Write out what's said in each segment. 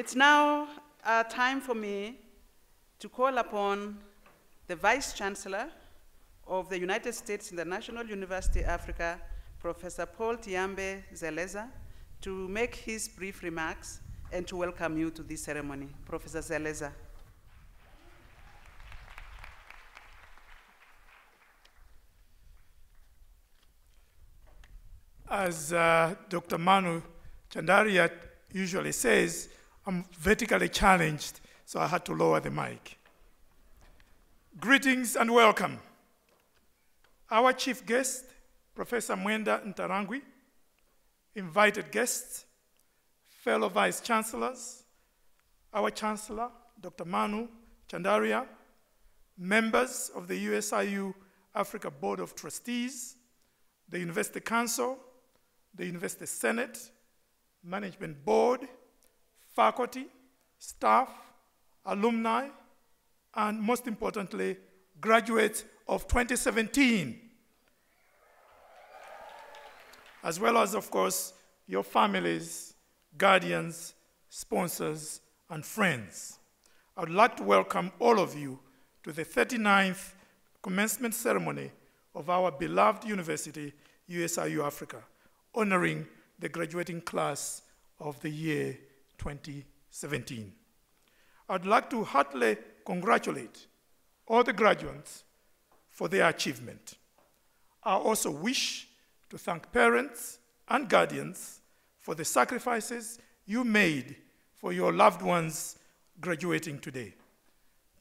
It's now time for me to call upon the Vice Chancellor of the United States International University Africa, Professor Paul Tiambe Zeleza, to make his brief remarks and to welcome you to this ceremony. Professor Zeleza. As Dr. Manu Chandaria usually says, I'm vertically challenged, so I had to lower the mic. Greetings and welcome. Our chief guest, Professor Mwenda Ntarangwi, invited guests, fellow vice chancellors, our chancellor, Dr. Manu Chandaria, members of the USIU Africa Board of Trustees, the University Council, the University Senate, Management Board, faculty, staff, alumni, and most importantly, graduates of 2017, as well as, of course, your families, guardians, sponsors, and friends. I would like to welcome all of you to the 39th commencement ceremony of our beloved university, USIU Africa, honoring the graduating class of the year 2017. I'd like to heartily congratulate all the graduates for their achievement. I also wish to thank parents and guardians for the sacrifices you made for your loved ones graduating today.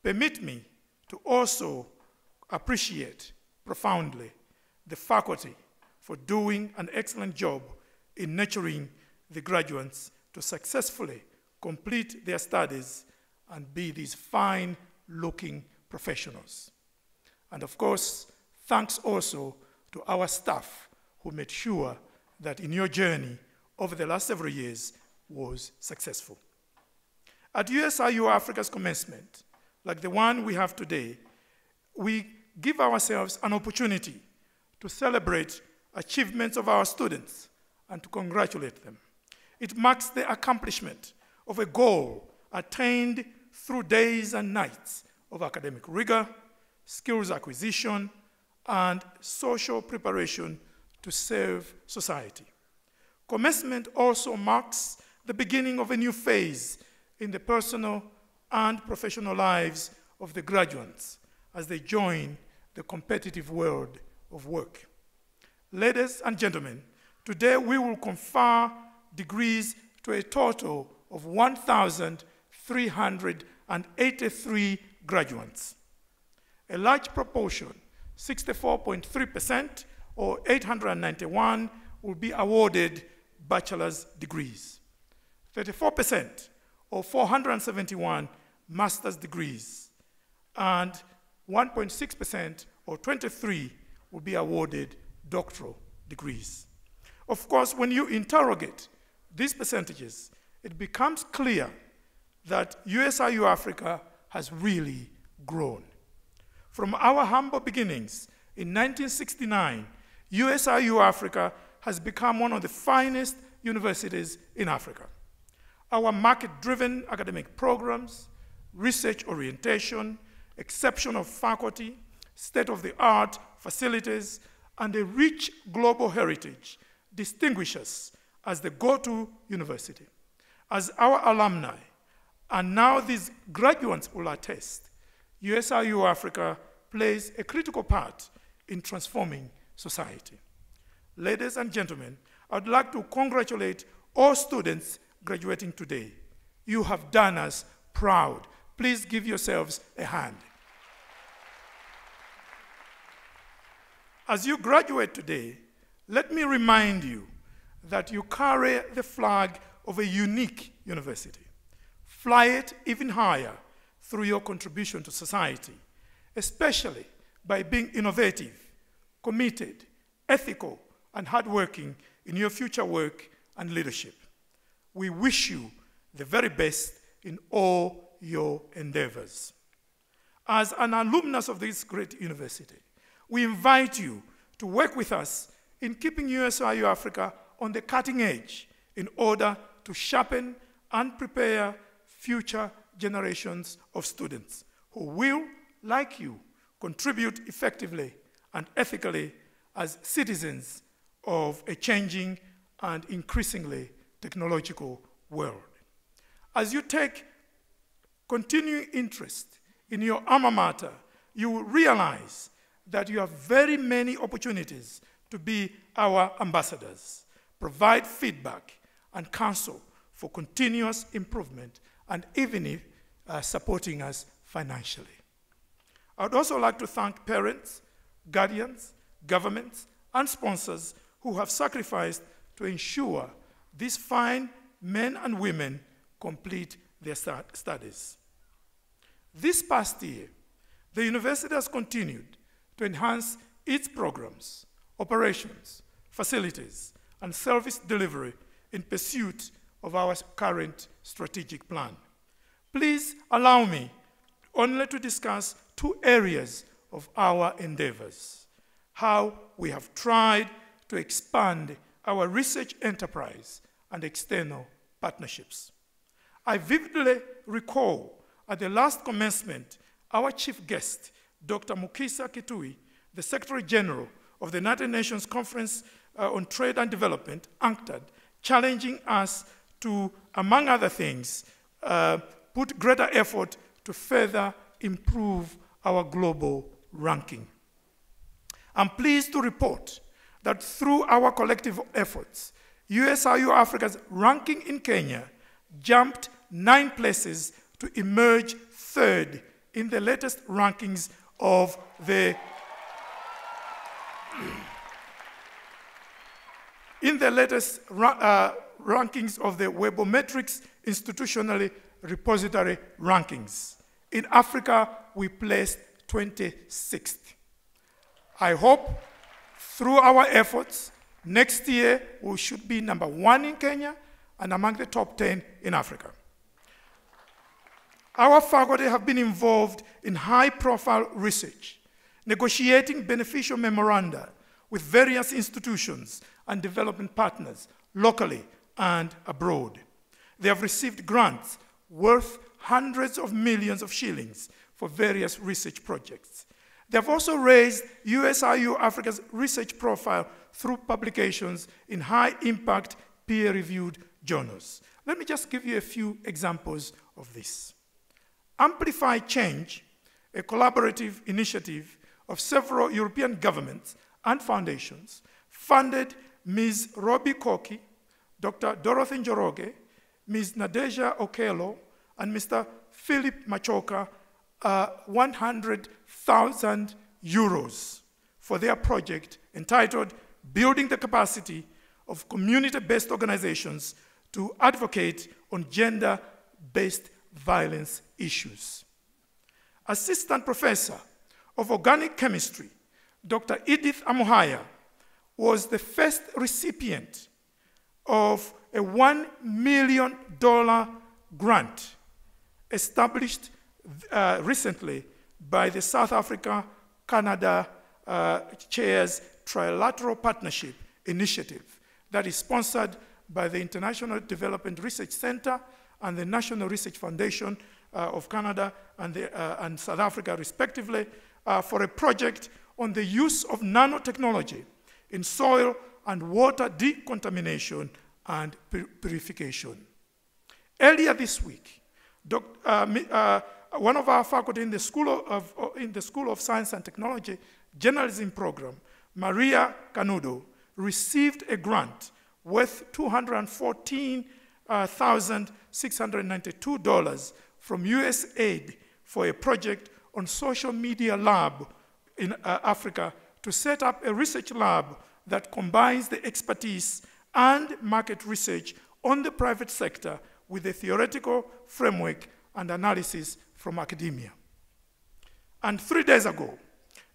Permit me to also appreciate profoundly the faculty for doing an excellent job in nurturing the graduates to successfully complete their studies and be these fine-looking professionals. And of course, thanks also to our staff who made sure that in your journey over the last several years was successful. At USIU Africa's commencement, like the one we have today, we give ourselves an opportunity to celebrate achievements of our students and to congratulate them. It marks the accomplishment of a goal attained through days and nights of academic rigor, skills acquisition, and social preparation to serve society. Commencement also marks the beginning of a new phase in the personal and professional lives of the graduates as they join the competitive world of work. Ladies and gentlemen, today we will confer degrees to a total of 1,383 graduates. A large proportion, 64.3%, or 891, will be awarded bachelor's degrees. 34%, or 471, master's degrees. And 1.6%, or 23, will be awarded doctoral degrees. Of course, when you interrogate these percentages, it becomes clear that USIU Africa has really grown. From our humble beginnings in 1969, USIU Africa has become one of the finest universities in Africa. Our market-driven academic programs, research orientation, exceptional faculty, state-of-the-art facilities, and a rich global heritage distinguish us as the go-to university. As our alumni, and now these graduates will attest, USIU Africa plays a critical part in transforming society. Ladies and gentlemen, I'd like to congratulate all students graduating today. You have done us proud. Please give yourselves a hand. As you graduate today, let me remind you that you carry the flag of a unique university. Fly it even higher through your contribution to society, especially by being innovative, committed, ethical, and hardworking in your future work and leadership. We wish you the very best in all your endeavors. As an alumnus of this great university, we invite you to work with us in keeping USIU Africa on the cutting edge in order to sharpen and prepare future generations of students who will, like you, contribute effectively and ethically as citizens of a changing and increasingly technological world. As you take continuing interest in your alma mater, you will realize that you have very many opportunities to be our ambassadors, provide feedback and counsel for continuous improvement, and even supporting us financially. I would also like to thank parents, guardians, governments, and sponsors who have sacrificed to ensure these fine men and women complete their studies. This past year, the university has continued to enhance its programs, operations, facilities, and service delivery in pursuit of our current strategic plan. Please allow me only to discuss two areas of our endeavors: how we have tried to expand our research enterprise and external partnerships. I vividly recall at the last commencement, our chief guest, Dr. Mukisa Kitui, the Secretary General of the United Nations Conference on Trade and Development, UNCTAD, challenging us to, among other things, put greater effort to further improve our global ranking. I'm pleased to report that through our collective efforts, USIU Africa's ranking in Kenya jumped 9 places to emerge 3rd in the latest rankings of the rankings of the Webometrics Institutionally Repository Rankings. In Africa, we placed 26th. I hope through our efforts, next year we should be number 1 in Kenya and among the top 10 in Africa. Our faculty have been involved in high-profile research, negotiating beneficial memoranda with various institutions and development partners, locally and abroad. They have received grants worth hundreds of millions of shillings for various research projects. They have also raised USIU Africa's research profile through publications in high-impact, peer-reviewed journals. Let me just give you a few examples of this. Amplify Change, a collaborative initiative of several European governments and foundations, funded Ms. Robbie Koki, Dr. Dorothy Njoroge, Ms. Nadeja Okello, and Mr. Philip Machoka 100,000 euros for their project entitled Building the Capacity of Community-Based Organizations to Advocate on Gender-Based Violence Issues. Assistant Professor of Organic Chemistry, Dr. Edith Amuhaya, was the first recipient of a $1 million grant established recently by the South Africa-Canada Chair's Trilateral Partnership Initiative that is sponsored by the International Development Research Center and the National Research Foundation of Canada and South Africa, respectively, for a project on the use of nanotechnology in soil and water decontamination and purification. Earlier this week, one of our faculty in the School of Science and Technology Journalism program, Maria Canudo, received a grant worth $214,692 from USAID for a project on social media lab in Africa to set up a research lab that combines the expertise and market research on the private sector with a theoretical framework and analysis from academia. And 3 days ago,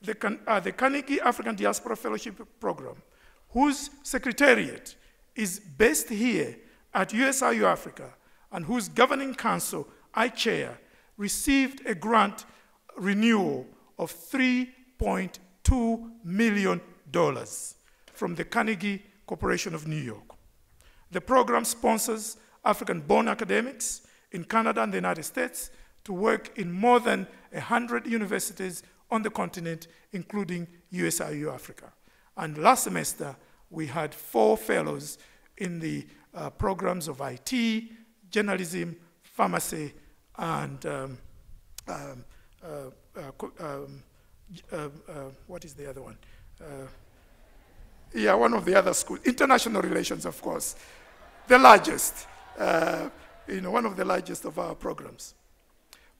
the Carnegie African Diaspora Fellowship Program, whose secretariat is based here at USIU Africa and whose governing council I chair, received a grant renewal of $3.2 million from the Carnegie Corporation of New York. The program sponsors African-born academics in Canada and the United States to work in more than 100 universities on the continent, including USIU Africa. And last semester, we had 4 fellows in the programs of IT, journalism, pharmacy, and what is the other one? Yeah, one of the other schools, international relations, of course, the largest, one of the largest of our programs.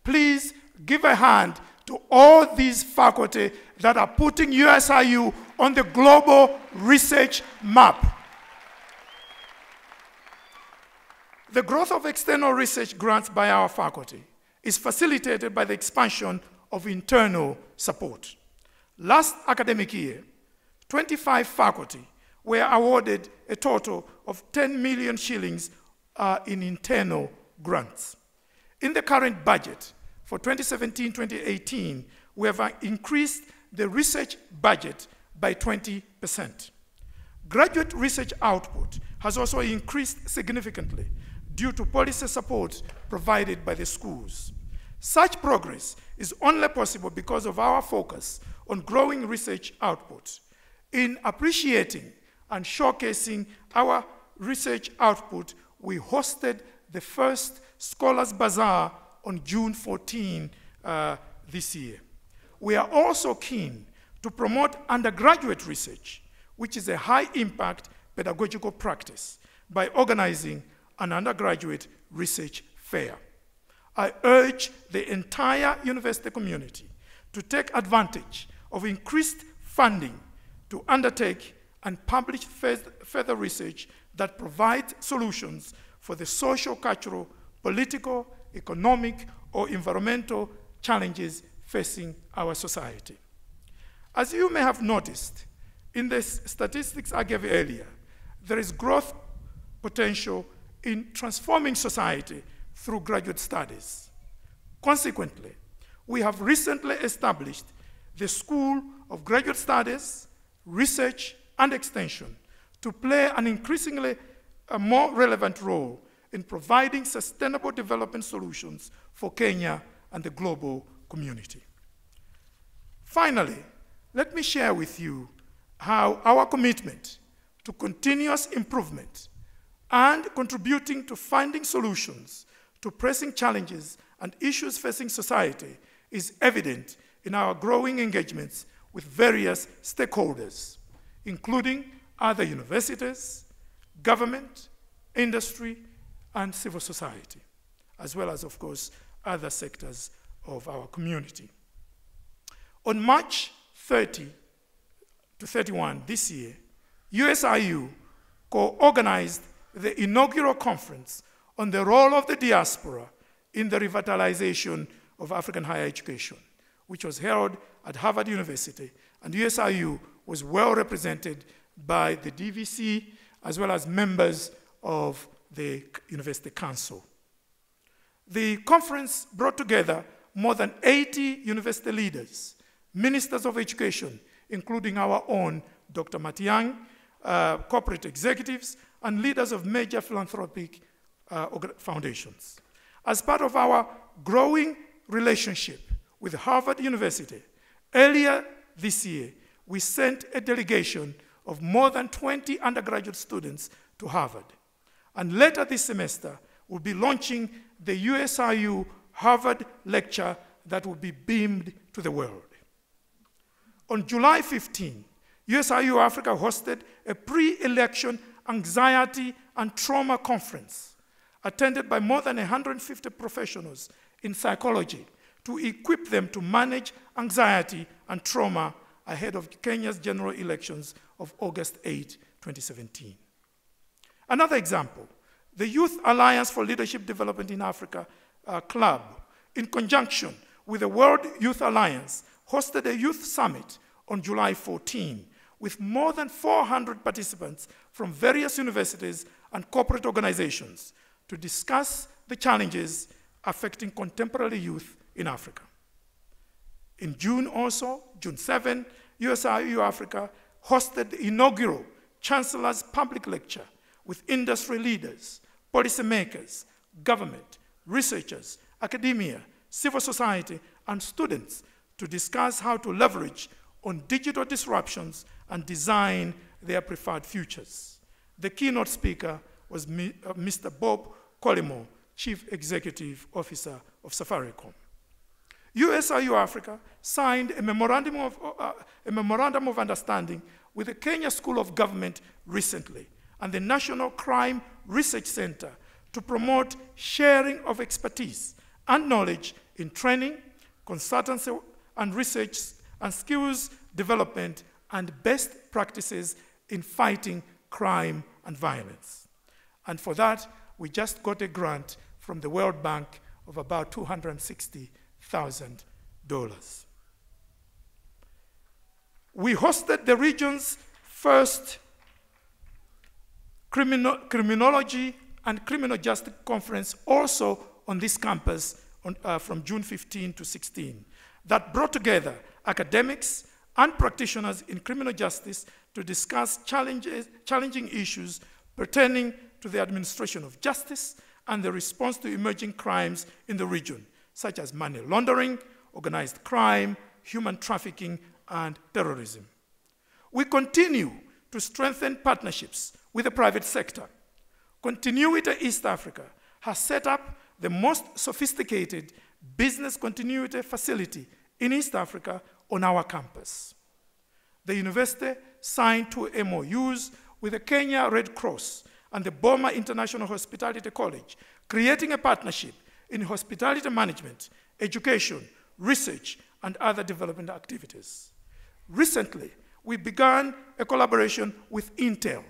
Please give a hand to all these faculty that are putting USIU on the global research map. The growth of external research grants by our faculty is facilitated by the expansion of internal support. Last academic year, 25 faculty were awarded a total of 10 million shillings in internal grants. In the current budget for 2017-2018, we have increased the research budget by 20%. Graduate research output has also increased significantly due to policy support provided by the schools. Such progress is only possible because of our focus on growing research output. In appreciating and showcasing our research output, we hosted the first Scholars Bazaar on June 14 this year. We are also keen to promote undergraduate research, which is a high-impact pedagogical practice, by organizing an undergraduate research fair. I urge the entire university community to take advantage of increased funding to undertake and publish further research that provides solutions for the social, cultural, political, economic, or environmental challenges facing our society. As you may have noticed, in the statistics I gave earlier, there is growth potential in transforming society through graduate studies. Consequently, we have recently established the School of Graduate Studies, Research, and Extension to play an increasingly more relevant role in providing sustainable development solutions for Kenya and the global community. Finally, let me share with you how our commitment to continuous improvement and contributing to finding solutions to pressing challenges and issues facing society is evident in our growing engagements with various stakeholders, including other universities, government, industry, and civil society, as well as, of course, other sectors of our community. On March 30 to 31 this year, USIU co-organized the inaugural conference on the role of the diaspora in the revitalization of African higher education, which was held at Harvard University, and USIU was well represented by the DVC as well as members of the University Council. The conference brought together more than 80 university leaders, ministers of education, including our own Dr. Matiang, corporate executives, and leaders of major philanthropic foundations. As part of our growing relationship with Harvard University, earlier this year, we sent a delegation of more than 20 undergraduate students to Harvard. And later this semester, we'll be launching the USIU Harvard Lecture that will be beamed to the world. On July 15, USIU Africa hosted a pre-election anxiety and trauma conference attended by more than 150 professionals in psychology to equip them to manage anxiety and trauma ahead of Kenya's general elections of August 8, 2017. Another example, the Youth Alliance for Leadership Development in Africa Club, in conjunction with the World Youth Alliance, hosted a youth summit on July 14 with more than 400 participants from various universities and corporate organizations to discuss the challenges affecting contemporary youth in Africa. In June also, June 7, USIU Africa hosted the inaugural Chancellor's Public Lecture with industry leaders, policymakers, government, researchers, academia, civil society, and students to discuss how to leverage on digital disruptions and design their preferred futures. The keynote speaker was Mr. Bob Collymore, Chief Executive Officer of Safaricom. USIU Africa signed a memorandum of understanding with the Kenya School of Government recently and the National Crime Research Center to promote sharing of expertise and knowledge in training, consultancy and research and skills development and best practices in fighting crime and violence. And for that, we just got a grant from the World Bank of about $260,000. We hosted the region's first criminology and criminal justice conference also on this campus from June 15 to 16 that brought together academics and practitioners in criminal justice to discuss challenging issues pertaining to the administration of justice and the response to emerging crimes in the region, such as money laundering, organized crime, human trafficking, and terrorism. We continue to strengthen partnerships with the private sector. Continuity East Africa has set up the most sophisticated business continuity facility in East Africa on our campus. The university signed 2 MOUs with the Kenya Red Cross and the Boma International Hospitality College, creating a partnership in hospitality management, education, research, and other development activities. Recently, we began a collaboration with Intel,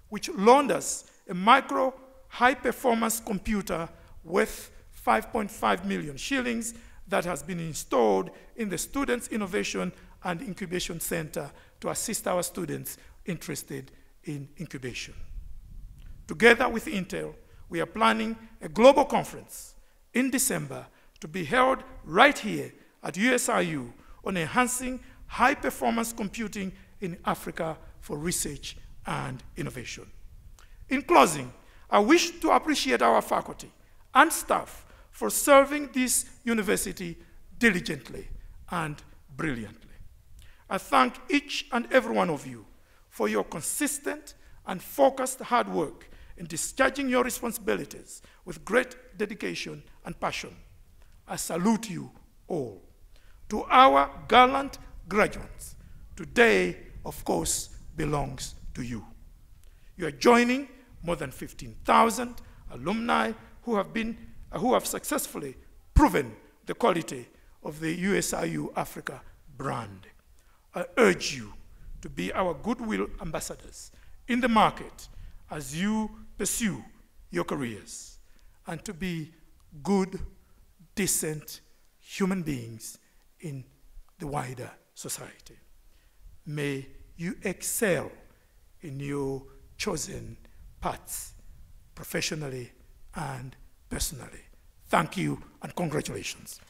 which loaned us a micro high-performance computer worth 5.5 million shillings that has been installed in the Students' Innovation and Incubation Center to assist our students interested in incubation. Together with Intel, we are planning a global conference in December to be held right here at USIU on enhancing high-performance computing in Africa for research and innovation. In closing, I wish to appreciate our faculty and staff for serving this university diligently and brilliantly. I thank each and every one of you for your consistent and focused hard work in discharging your responsibilities with great dedication and passion. I salute you all. To our gallant graduates, today, of course, belongs to you. You are joining more than 15,000 alumni who have successfully proven the quality of the USIU Africa brand. I urge you to be our goodwill ambassadors in the market as you pursue your careers, and to be good, decent human beings in the wider society. May you excel in your chosen paths, professionally and personally. Thank you and congratulations.